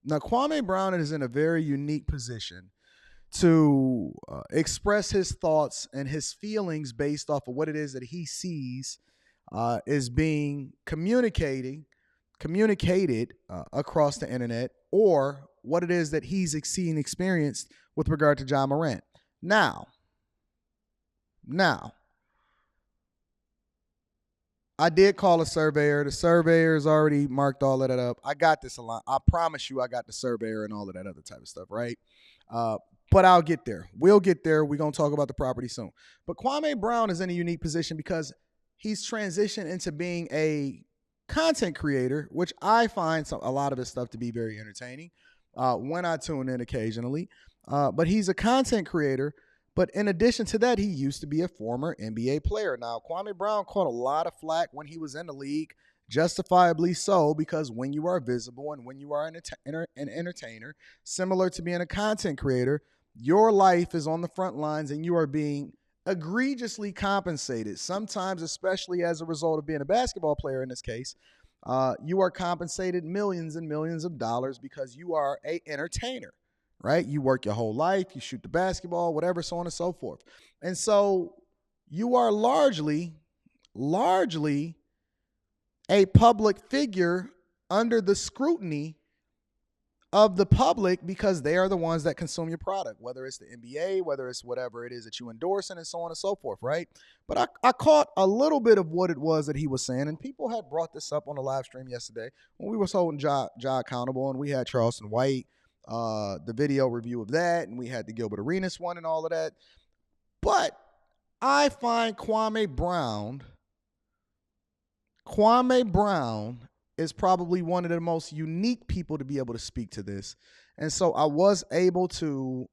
Now, Kwame Brown is in a very unique position to express his thoughts and his feelings based off of what it is that he sees is being communicated across the internet, or what it is that he's seen experienced with regard to John Morant. Now, I did call a surveyor. The surveyor's already marked all of that up. I got this a lot. I promise you I got the surveyor and all of that other type of stuff, right? But I'll get there. We'll get there. We're going to talk about the property soon. But Kwame Brown is in a unique position because he's transitioned into being a content creator, which I find a lot of his stuff to be very entertaining when I tune in occasionally. But he's a content creator. But in addition to that, he used to be a former NBA player. Now, Kwame Brown caught a lot of flack when he was in the league, justifiably so, because when you are visible and when you are an entertainer, similar to being a content creator, your life is on the front lines and you are being egregiously compensated. Sometimes, especially as a result of being a basketball player in this case, you are compensated millions and millions of dollars because you are an entertainer. Right? You work your whole life, you shoot the basketball, whatever, so on and so forth. And so you are largely a public figure under the scrutiny of the public because they are the ones that consume your product, whether it's the NBA, whether it's whatever it is that you endorse, and so on and so forth, right? But I caught a little bit of what it was that he was saying, and people had brought this up on the live stream yesterday when we were holding Ja accountable, and we had Charleston White, the video review of that, and we had the Gilbert Arenas one and all of that. But I find Kwame Brown is probably one of the most unique people to be able to speak to this. And so I was able to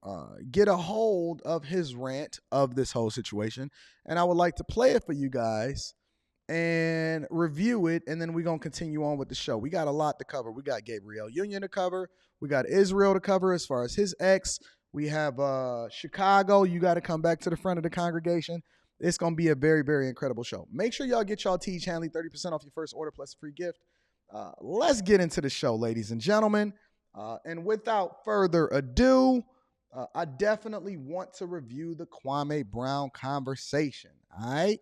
get a hold of his rant of this whole situation, and I would like to play it for you guys and review it, and then we're going to continue on with the show. We got a lot to cover. We got Gabrielle Union to cover. We got Israel to cover as far as his ex. We have Chicago. You got to come back to the front of the congregation. It's going to be a very, very incredible show. Make sure y'all get y'all Teach Hanley 30% off your first order plus a free gift. Let's get into the show, ladies and gentlemen. And without further ado, I definitely want to review the Kwame Brown conversation, all right?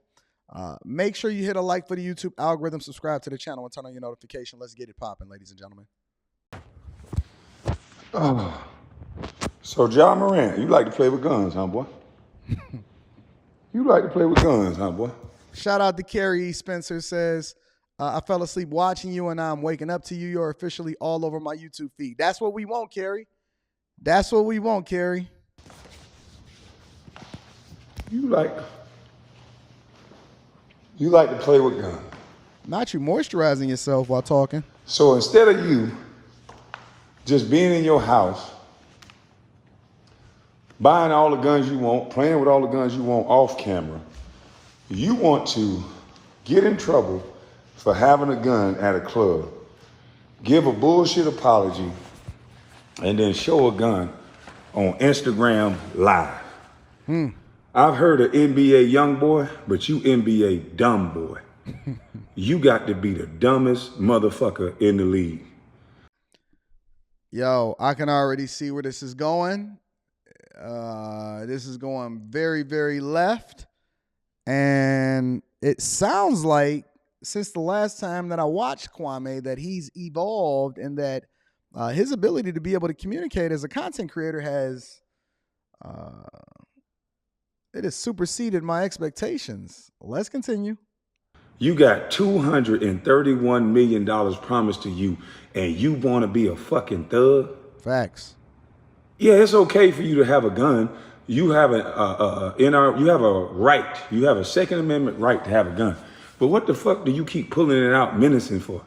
Make sure you hit a like for the YouTube algorithm, subscribe to the channel, and turn on your notification. Let's get it popping, ladies and gentlemen. Oh. So, John Morant, you like to play with guns, huh, boy? You like to play with guns, huh, boy? Shout out to Carrie E. Spencer says, I fell asleep watching you, and now I'm waking up to you. You're officially all over my YouTube feed. That's what we want, Carrie. That's what we want, Carrie. You like to play with guns. Not you moisturizing yourself while talking. So instead of you just being in your house, buying all the guns you want, playing with all the guns you want off camera, you want to get in trouble for having a gun at a club, give a bullshit apology, and then show a gun on Instagram Live. I've heard of NBA young boy, but you NBA dumb boy. You got to be the dumbest motherfucker in the league. Yo, I can already see where this is going. This is going very, very left. And it sounds like since the last time that I watched Kwame that he's evolved and that his ability to be able to communicate as a content creator has it has superseded my expectations. Let's continue. You got $231 million promised to you, and you want to be a fucking thug? Facts. Yeah, it's okay for you to have a gun. You have you have a right. You have a Second Amendment right to have a gun. But what the fuck do you keep pulling it out menacing for?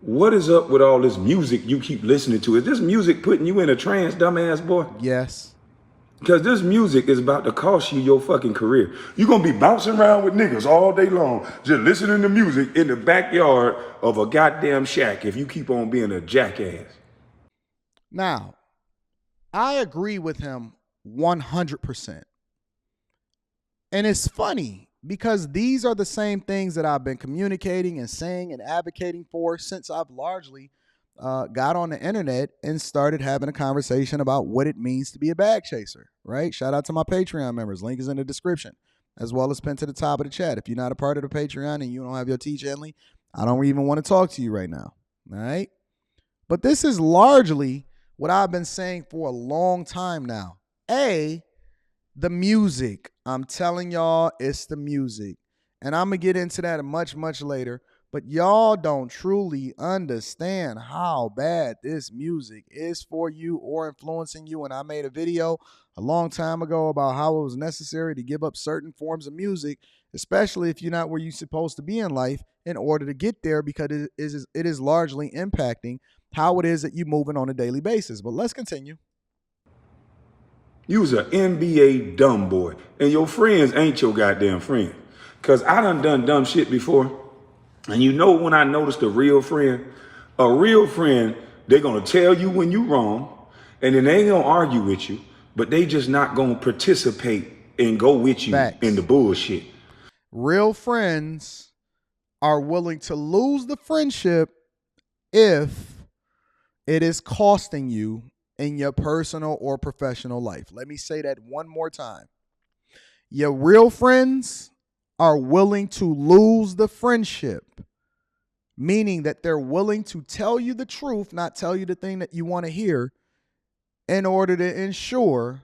What is up with all this music you keep listening to? Is this music putting you in a trance, dumbass boy? Yes. Because this music is about to cost you your fucking career. You're going to be bouncing around with niggas all day long, just listening to music in the backyard of a goddamn shack if you keep on being a jackass. Now, I agree with him 100%. And it's funny because these are the same things that I've been communicating and saying and advocating for since I've largely got on the internet and started having a conversation about what it means to be a bag chaser, right? Shout out to my Patreon members. Link is in the description, as well as pinned to the top of the chat. If you're not a part of the Patreon and you don't have your teach Henley, I don't even want to talk to you right now, all right? But this is largely what I've been saying for a long time now. The music. I'm telling y'all, it's the music. And I'm going to get into that much, much later. But y'all don't truly understand how bad this music is for you or influencing you. And I made a video a long time ago about how it was necessary to give up certain forms of music, especially if you're not where you're supposed to be in life, in order to get there, because it is largely impacting how it is that you're moving on a daily basis. But let's continue. You was an NBA dumb boy, and your friends ain't your goddamn friend. Cause I done dumb shit before, and you know when I noticed a real friend, they're gonna tell you when you wrong, and then they ain't gonna argue with you, but they just not gonna participate and go with you Facts. in the bullshit. Real friends are willing to lose the friendship if it is costing you in your personal or professional life. Let me say that one more time. Your real friends are willing to lose the friendship, meaning that they're willing to tell you the truth, not tell you the thing that you want to hear, in order to ensure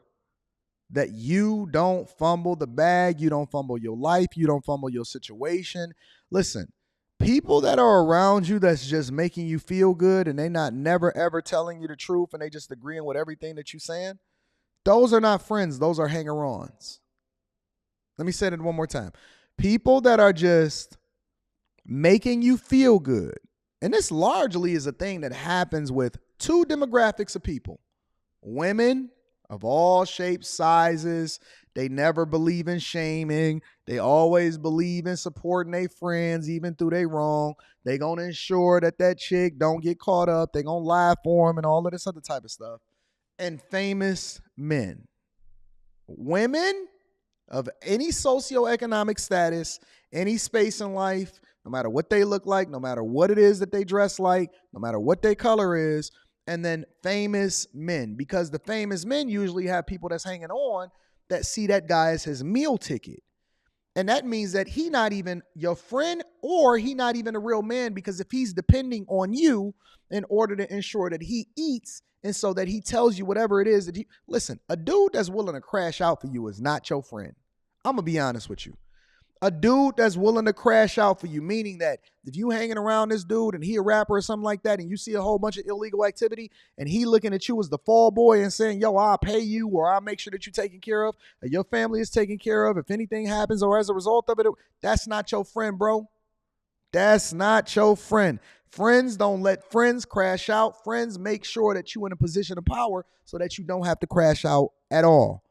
that you don't fumble the bag, you don't fumble your life, you don't fumble your situation. Listen, people that are around you that's just making you feel good and they not never ever telling you the truth and they just agreeing with everything that you're saying, those are not friends, those are hanger-ons. Let me say that one more time. People that are just making you feel good, and this largely is a thing that happens with two demographics of people. Women of all shapes, sizes. They never believe in shaming. They always believe in supporting their friends, even through they wrong. They gonna ensure that chick don't get caught up. They gonna lie for them and all of this other type of stuff. And famous men. Women of any socioeconomic status, any space in life, no matter what they look like, no matter what it is that they dress like, no matter what their color is, and then famous men, because the famous men usually have people that's hanging on that see that guy as his meal ticket. And that means that he not even your friend or he not even a real man, because if he's depending on you in order to ensure that he eats and so that he tells you whatever it is that he, listen, a dude that's willing to crash out for you is not your friend. I'm going to be honest with you. A dude that's willing to crash out for you, meaning that if you hanging around this dude and he a rapper or something like that and you see a whole bunch of illegal activity and he looking at you as the fall boy and saying, yo, I'll pay you or I'll make sure that you're taken care of, that your family is taken care of, if anything happens or as a result of it, that's not your friend, bro. That's not your friend. Friends don't let friends crash out. Friends make sure that you're in a position of power so that you don't have to crash out at all.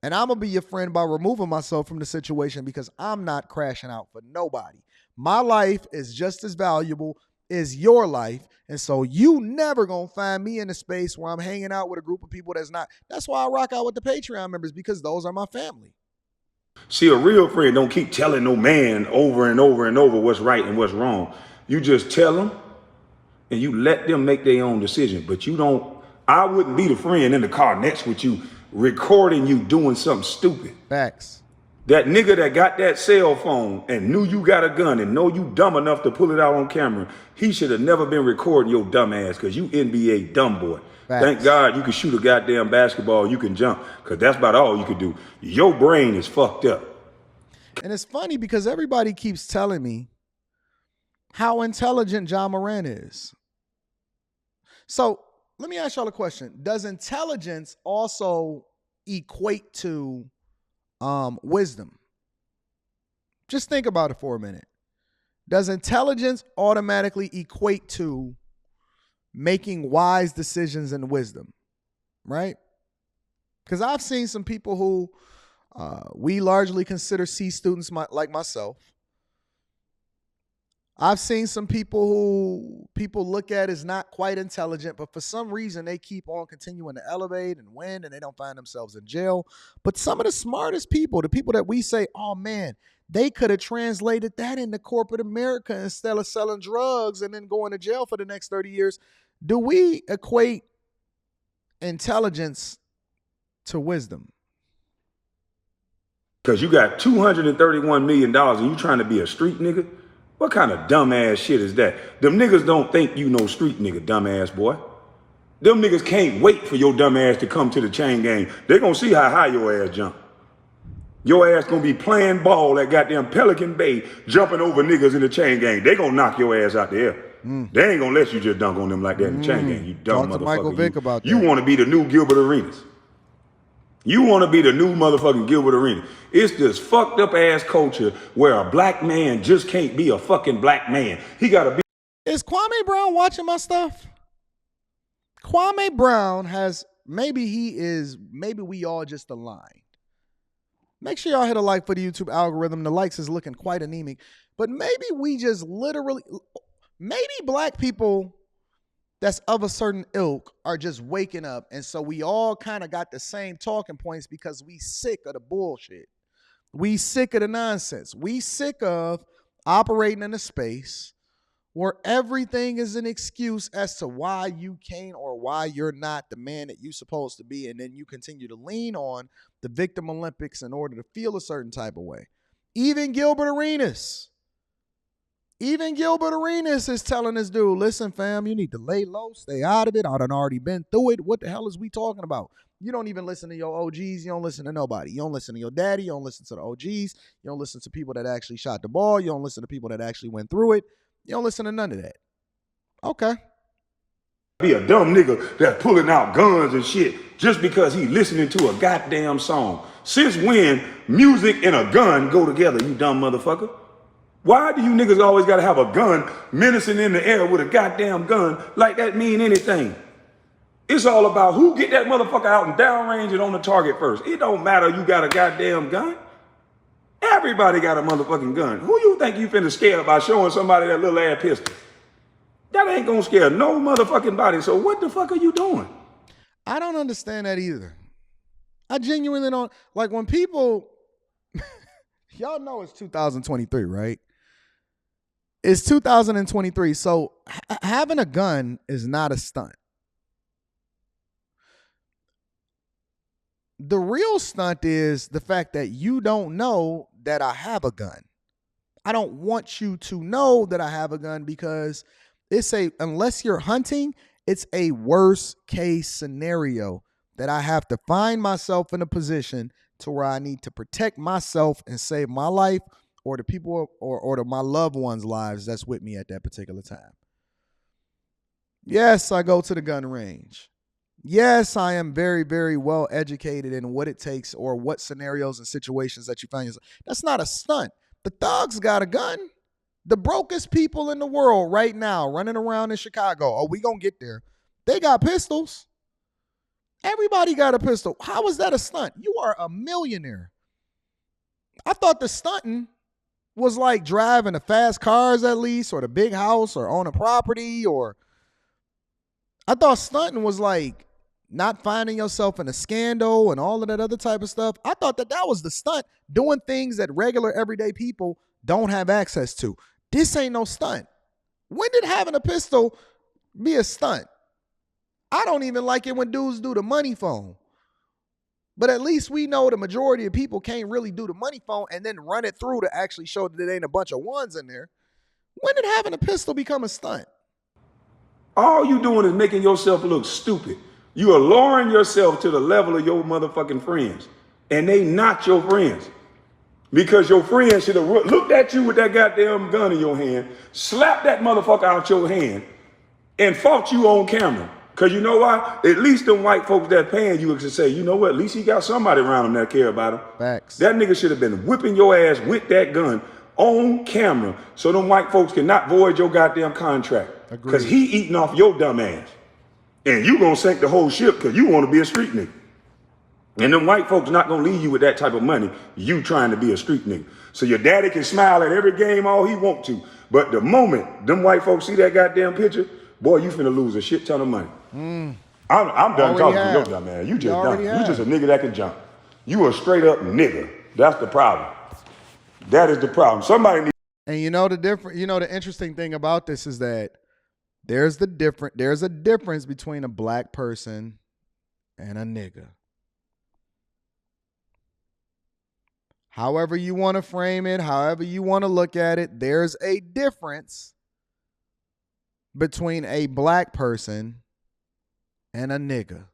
And I'm going to be your friend by removing myself from the situation because I'm not crashing out for nobody. My life is just as valuable as your life. And so you never going to find me in a space where I'm hanging out with a group of people that's not. That's why I rock out with the Patreon members, because those are my family. See, a real friend don't keep telling no man over and over and over what's right and what's wrong. You just tell them and you let them make their own decision. But you don't, I wouldn't be the friend in the car next with you recording you doing something stupid. Facts. That nigga that got that cell phone and knew you got a gun and know you dumb enough to pull it out on camera, he should have never been recording your dumb ass, because you NBA dumb boy. Facts. Thank God you can shoot a goddamn basketball, you can jump, because that's about all you can do. Your brain is fucked up. And it's funny because everybody keeps telling me how intelligent John Morant is. So let me ask y'all a question. Does intelligence also equate to wisdom? Just think about it for a minute. Does intelligence automatically equate to making wise decisions and wisdom? Right? Because I've seen some people who we largely consider C students like myself. I've seen some people who people look at as not quite intelligent, but for some reason they keep on continuing to elevate and win, and they don't find themselves in jail. But some of the smartest people, the people that we say, oh man, they could have translated that into corporate America instead of selling drugs and then going to jail for the next 30 years. Do we equate intelligence to wisdom? Because you got $231 million and you trying to be a street nigga? What kind of dumbass shit is that? Them niggas don't think you know street nigga, dumbass boy. Them niggas can't wait for your dumb ass to come to the chain gang. They gonna see how high your ass jump. Your ass gonna be playing ball at goddamn Pelican Bay, jumping over niggas in the chain gang. They gonna knock your ass out the air. They ain't gonna let you just dunk on them like that in the chain gang. You dumb Talk to motherfucker. Michael Vick about that. You wanna be the new Gilbert Arenas. You wanna be the new motherfucking Gilbert Arenas. It's this fucked up ass culture where a black man just can't be a fucking black man. He gotta be. Is Kwame Brown watching my stuff? Kwame Brown has, maybe we all just aligned. Make sure y'all hit a like for the YouTube algorithm. The likes is looking quite anemic. But maybe we just literally, maybe black people that's of a certain ilk are just waking up. And so we all kind of got the same talking points because we sick of the bullshit. We sick of the nonsense. We sick of operating in a space where everything is an excuse as to why you can't or why you're not the man that you're supposed to be. And then you continue to lean on the victim Olympics in order to feel a certain type of way. Even Gilbert Arenas is telling this dude, listen, fam, you need to lay low, stay out of it. I done already been through it. What the hell is we talking about? You don't even listen to your OGs. You don't listen to nobody. You don't listen to your daddy. You don't listen to the OGs. You don't listen to people that actually shot the ball. You don't listen to people that actually went through it. You don't listen to none of that. Okay. Be a dumb nigga that's pulling out guns and shit just because he listening to a goddamn song. Since when music and a gun go together, you dumb motherfucker? Why do you niggas always gotta have a gun menacing in the air with a goddamn gun like that mean anything? It's all about who get that motherfucker out and downrange it on the target first. It don't matter you got a goddamn gun. Everybody got a motherfucking gun. Who you think you finna scare by showing somebody that little ass pistol? That ain't gonna scare no motherfucking body. So what the fuck are you doing? I don't understand that either. I genuinely don't. Like when people, y'all know it's 2023, right? It's 2023. So having a gun is not a stunt. The real stunt is the fact that you don't know that I have a gun. I don't want you to know that I have a gun because unless you're hunting, it's a worst case scenario that I have to find myself in a position to where I need to protect myself and save my life or the people or my loved ones' lives that's with me at that particular time. Yes, I go to the gun range. Yes, I am very, very well educated in what it takes or what scenarios and situations that you find yourself. That's not a stunt. The thugs got a gun. The brokest people in the world right now running around in Chicago, oh, we gonna get there. They got pistols. Everybody got a pistol. How is that a stunt? You are a millionaire. I thought the stunting was like driving the fast cars at least, or the big house, or own a property, or I thought stunting was like not finding yourself in a scandal and all of that other type of stuff. I thought that was the stunt, doing things that regular everyday people don't have access to. This ain't no stunt. When did having a pistol be a stunt? I don't even like it when dudes do the money phone. But at least we know the majority of people can't really do the money phone and then run it through to actually show that it ain't a bunch of ones in there. When did having a pistol become a stunt? All you doing is making yourself look stupid. You are lowering yourself to the level of your motherfucking friends. And they not your friends. Because your friends should have looked at you with that goddamn gun in your hand, slapped that motherfucker out your hand, and fought you on camera. Because you know why? At least them white folks that paying you should say, you know what? At least he got somebody around him that care about him. Facts. That nigga should have been whipping your ass with that gun on camera so them white folks cannot void your goddamn contract. Because he eating off your dumb ass. And you gonna sink the whole ship because you want to be a street nigga. And them white folks not gonna leave you with that type of money, you trying to be a street nigga. So your daddy can smile at every game all he want to. But the moment them white folks see that goddamn picture, boy, you finna lose a shit ton of money. I'm done talking to your dumb man. You just done. You just a nigga that can jump. You a straight up nigga. That's the problem. That is the problem. Somebody needs. And you know the interesting thing about this is that There's a difference between a black person and a nigga. However you want to frame it, however you want to look at it, there's a difference between a black person and a nigga.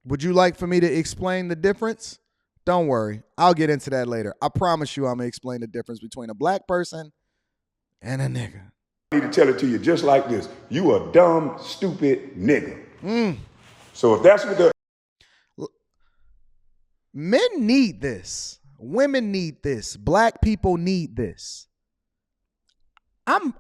Would you like for me to explain the difference? Don't worry. I'll get into that later. I promise you I'm going to explain the difference between a black person and a nigga. I need to tell it to you just like this. You a dumb, stupid nigga. So if that's what the men need this. Women need this. Black people need this. I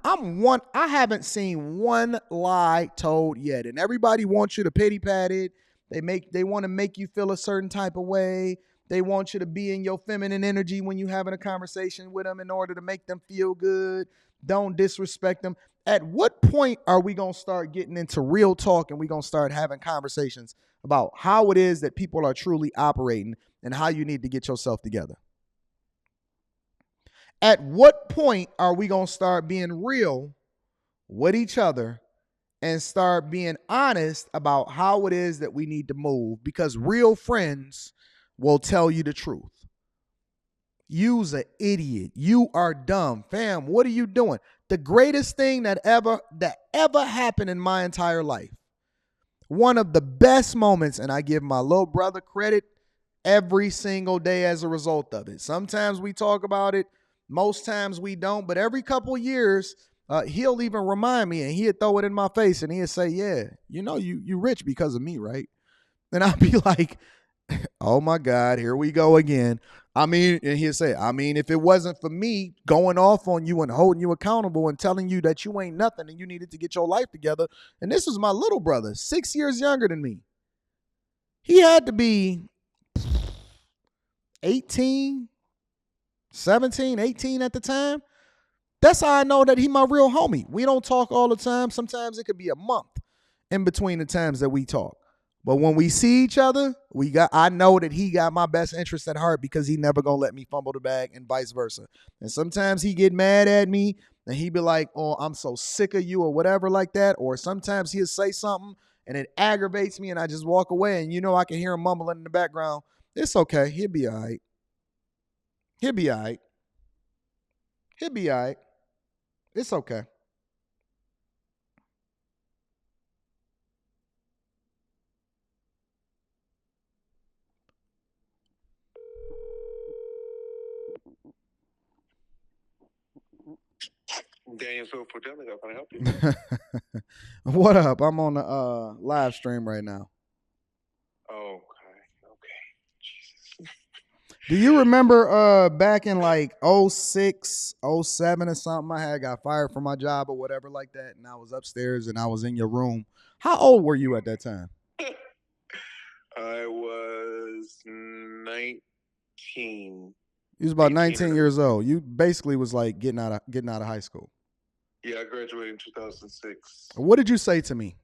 haven't seen one lie told yet. And everybody wants you to pity pat it. They want to make you feel a certain type of way. They want you to be in your feminine energy when you're having a conversation with them in order to make them feel good. Don't disrespect them. At what point are we going to start getting into real talk and we're going to start having conversations about how it is that people are truly operating and how you need to get yourself together? At what point are we going to start being real with each other and start being honest about how it is that we need to move? Because real friends will tell you the truth. You's an idiot. You are dumb. Fam, what are you doing? The greatest thing that ever happened in my entire life. One of the best moments, and I give my little brother credit every single day as a result of it. Sometimes we talk about it. Most times we don't. But every couple of years, he'll even remind me and he'll throw it in my face and he'll say, yeah, you know, you rich because of me, right? And I'll be like, oh my God, here we go again. I mean, and he'll say, I mean, if it wasn't for me going off on you and holding you accountable and telling you that you ain't nothing and you needed to get your life together. And this is my little brother, 6 years younger than me. He had to be 18, 17, 18 at the time. That's how I know that he my real homie. We don't talk all the time. Sometimes it could be a month in between the times that we talk. But when we see each other, I know that he got my best interest at heart because he never gonna let me fumble the bag and vice versa. And sometimes he get mad at me and he be like, oh, I'm so sick of you or whatever like that. Or sometimes he'll say something and it aggravates me and I just walk away and you know I can hear him mumbling in the background. It's okay. He'll be all right. He'll be all right. He'll be all right. It's okay. Daniels for Deli, how can I help you? What up? I'm on the live stream right now. Okay. Jesus. Do you remember back in like 06, 07 or something, I had got fired from my job or whatever like that, and I was upstairs and I was in your room. How old were you at that time? I was 19. You was about 19 years old. You basically was like getting out of high school. Yeah, I graduated in 2006. What did you say to me?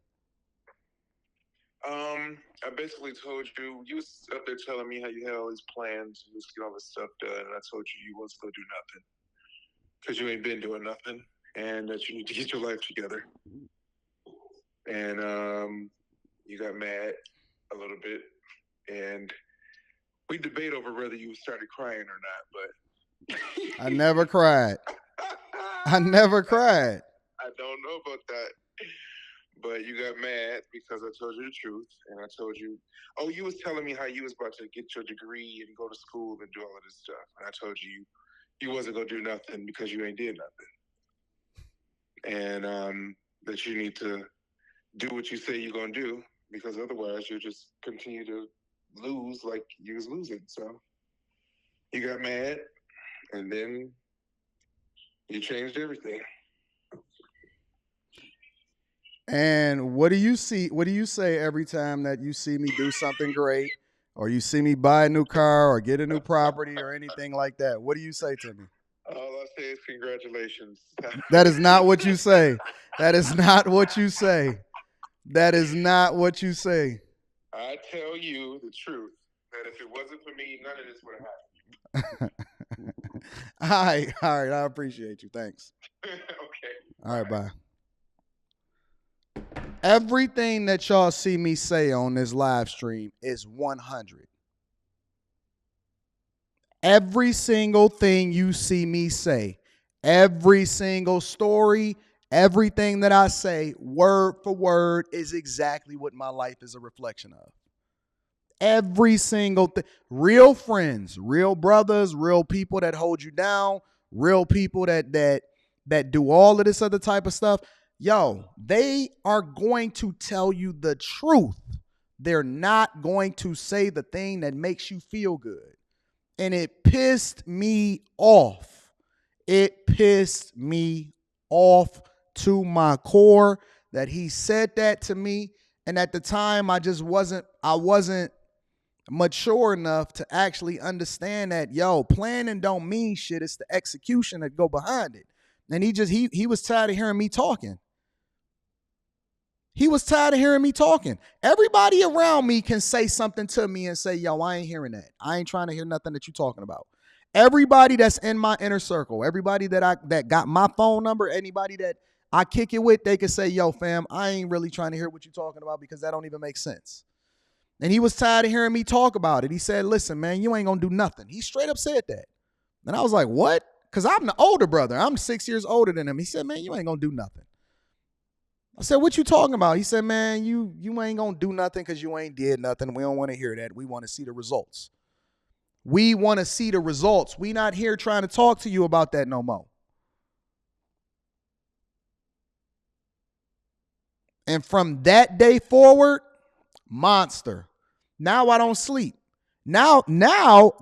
I basically told you was up there telling me how you had all these plans, you was get all this stuff done, and I told you wasn't gonna do nothing because you ain't been doing nothing, and that you need to get your life together. And you got mad a little bit, and we debate over whether you started crying or not. But I never cried. I never cried. I don't know about that. But you got mad because I told you the truth, and I told you, oh, you was telling me how you was about to get your degree and go to school and do all of this stuff, and I told you wasn't gonna do nothing because you ain't did nothing, and that you need to do what you say you're gonna do because otherwise you'll just continue to lose like you was losing. So you got mad, and then you changed everything. And what do you say every time that you see me do something great or you see me buy a new car or get a new property or anything like that? What do you say to me? All I say is congratulations. That is not what you say. That is not what you say. That is not what you say. I tell you the truth, that if it wasn't for me, none of this would have happened. All right. I appreciate you. Thanks. Okay. All right, bye. Everything that y'all see me say on this live stream is 100. Every single thing you see me say, every single story, everything that I say, word for word, is exactly what my life is a reflection of. Every single thing. Real friends, real brothers, real people that hold you down, real people that do all of this other type of stuff. Yo, they are going to tell you the truth. They're not going to say the thing that makes you feel good. And it pissed me off. It pissed me off to my core that he said that to me. And at the time, I wasn't mature enough to actually understand that, yo, planning don't mean shit. It's the execution that go behind it. And he was tired of hearing me talking. He was tired of hearing me talking. Everybody around me can say something to me and say, yo, I ain't hearing that. I ain't trying to hear nothing that you talking about. Everybody that's in my inner circle, everybody that got my phone number, anybody that I kick it with, they can say, yo, fam, I ain't really trying to hear what you talking about because that don't even make sense. And he was tired of hearing me talk about it. He said, listen, man, you ain't going to do nothing. He straight up said that. And I was like, what? Because I'm the older brother. I'm 6 years older than him. He said, man, you ain't going to do nothing. I said, what you talking about? He said, man, you ain't going to do nothing because you ain't did nothing. We don't want to hear that. We want to see the results. We want to see the results. We not here trying to talk to you about that no more. And from that day forward, monster. Now I don't sleep. Now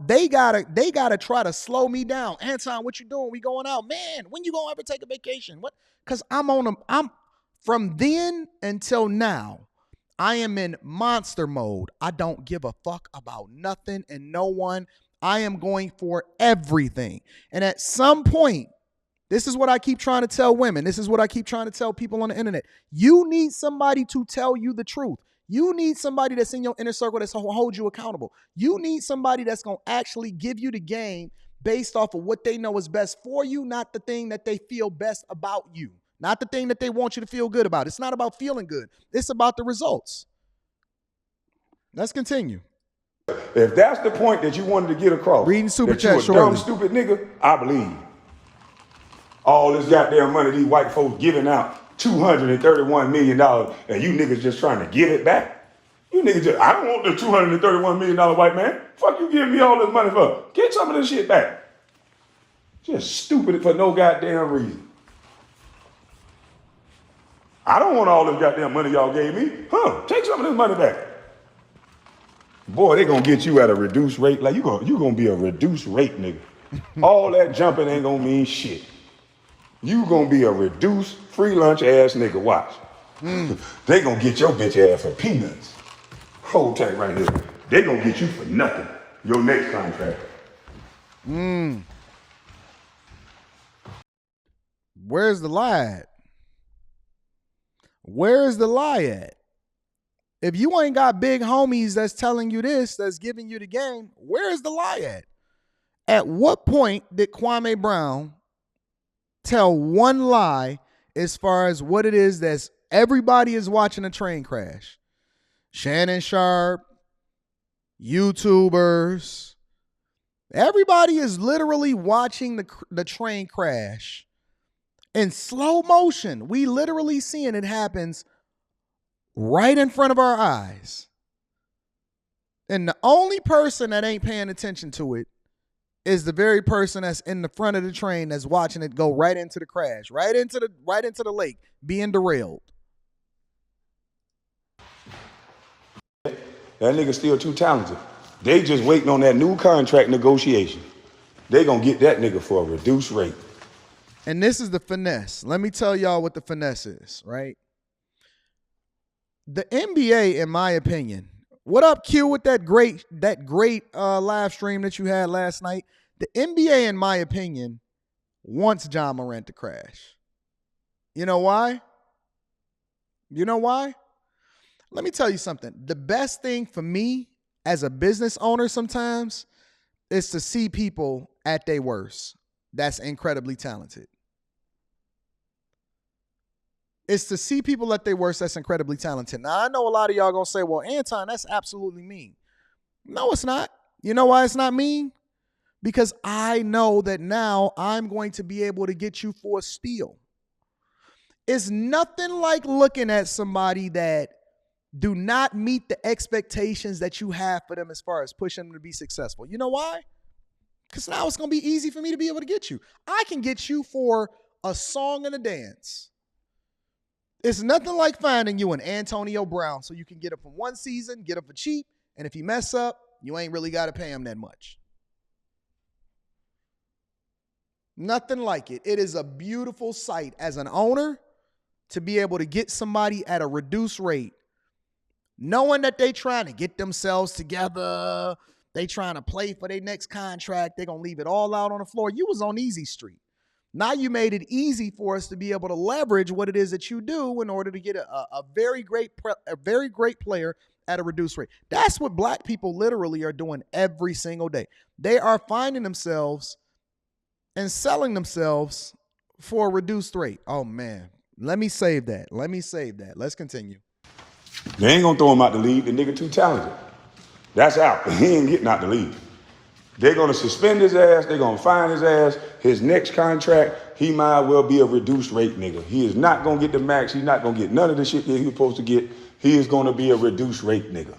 they gotta try to slow me down. Anton, what you doing? We going out, man. When you gonna ever take a vacation? What? Because I'm from then until now, I am in monster mode. I don't give a fuck about nothing and no one. I am going for everything. And at some point, this is what I keep trying to tell women. This is what I keep trying to tell people on the internet. You need somebody to tell you the truth. You need somebody that's in your inner circle that's going to hold you accountable. You need somebody that's going to actually give you the game based off of what they know is best for you, not the thing that they feel best about you, not the thing that they want you to feel good about. It's not about feeling good. It's about the results. Let's continue. If that's the point that you wanted to get across, Reading super that chat you a shortly. dumb, stupid nigga, I believe. All this goddamn money these white folks giving out, $231 million, and you niggas just trying to give it back? You niggas just, I don't want the $231 million white man. Fuck you giving me all this money for? Get some of this shit back. Just stupid for no goddamn reason. I don't want all this goddamn money y'all gave me. Take some of this money back. Boy, they gonna get you at a reduced rate. Like you gonna be a reduced rate nigga. All that jumping ain't gonna mean shit. You gonna be a reduced free lunch ass nigga. Watch. They gonna get your bitch ass for peanuts. Hold tight right here. They gonna get you for nothing. Your next contract. Where's the lie at? Where is the lie at? If you ain't got big homies that's telling you this, that's giving you the game, where is the lie at? At what point did Kwame Brown tell one lie as far as what it is that everybody is watching a train crash? Shannon Sharp, YouTubers, everybody is literally watching the train crash in slow motion. We literally seeing it happens right in front of our eyes. And the only person that ain't paying attention to it is the very person that's in the front of the train that's watching it go right into the crash, right into the lake, being derailed. That nigga still too talented. They just waiting on that new contract negotiation. They gonna get that nigga for a reduced rate. And this is the finesse. Let me tell y'all what the finesse is, right? The NBA, in my opinion, what up, Q, with that great live stream that you had last night? The NBA, in my opinion, wants John Morant to crash. You know why? You know why? Let me tell you something. The best thing for me as a business owner sometimes is to see people at their worst that's incredibly talented. It's to see people at their worst that's incredibly talented. Now, I know a lot of y'all going to say, well, Anton, that's absolutely mean. No, it's not. You know why it's not mean? Because I know that now I'm going to be able to get you for a steal. It's nothing like looking at somebody that do not meet the expectations that you have for them as far as pushing them to be successful. You know why? Because now it's going to be easy for me to be able to get you. I can get you for a song and a dance. It's nothing like finding you an Antonio Brown so you can get him from one season, get him for cheap, and if he mess up, you ain't really got to pay him that much. Nothing like it. It is a beautiful sight as an owner to be able to get somebody at a reduced rate, knowing that they trying to get themselves together, they trying to play for their next contract, they're going to leave it all out on the floor. You was on easy street. Now you made it easy for us to be able to leverage what it is that you do in order to get a very great player at a reduced rate. That's what black people literally are doing every single day. They are finding themselves and selling themselves for a reduced rate. Oh, man. Let me save that. Let's continue. They ain't gonna throw him out the league. The nigga too talented. That's out. He ain't getting out the league. They're gonna suspend his ass. They're gonna fine his ass. His next contract, he might well be a reduced rate nigga. He is not gonna get the max. He's not gonna get none of the shit that he was supposed to get. He is gonna be a reduced rate nigga.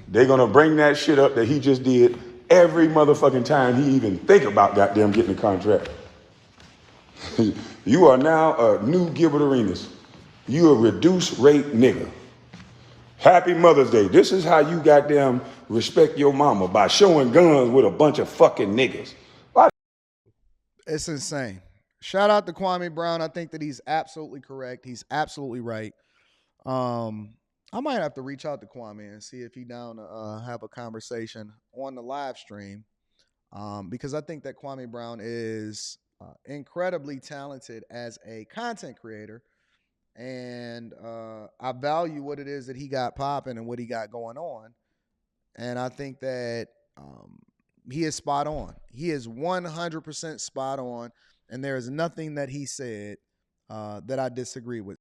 They're gonna bring that shit up that he just did every motherfucking time he even think about goddamn getting a contract. You are now a new Gilbert Arenas. You a reduced rate nigga. Happy Mother's Day. This is how you goddamn respect your mama, by showing guns with a bunch of fucking niggas. It's insane. Shout out to Kwame Brown. I think that he's absolutely correct. He's absolutely right. I might have to reach out to Kwame and see if he down to have a conversation on the live stream, because I think that Kwame Brown is incredibly talented as a content creator, and I value what it is that he got popping and what he got going on, and I think that he is spot on. He is 100% spot on, and there is nothing that he said that I disagree with.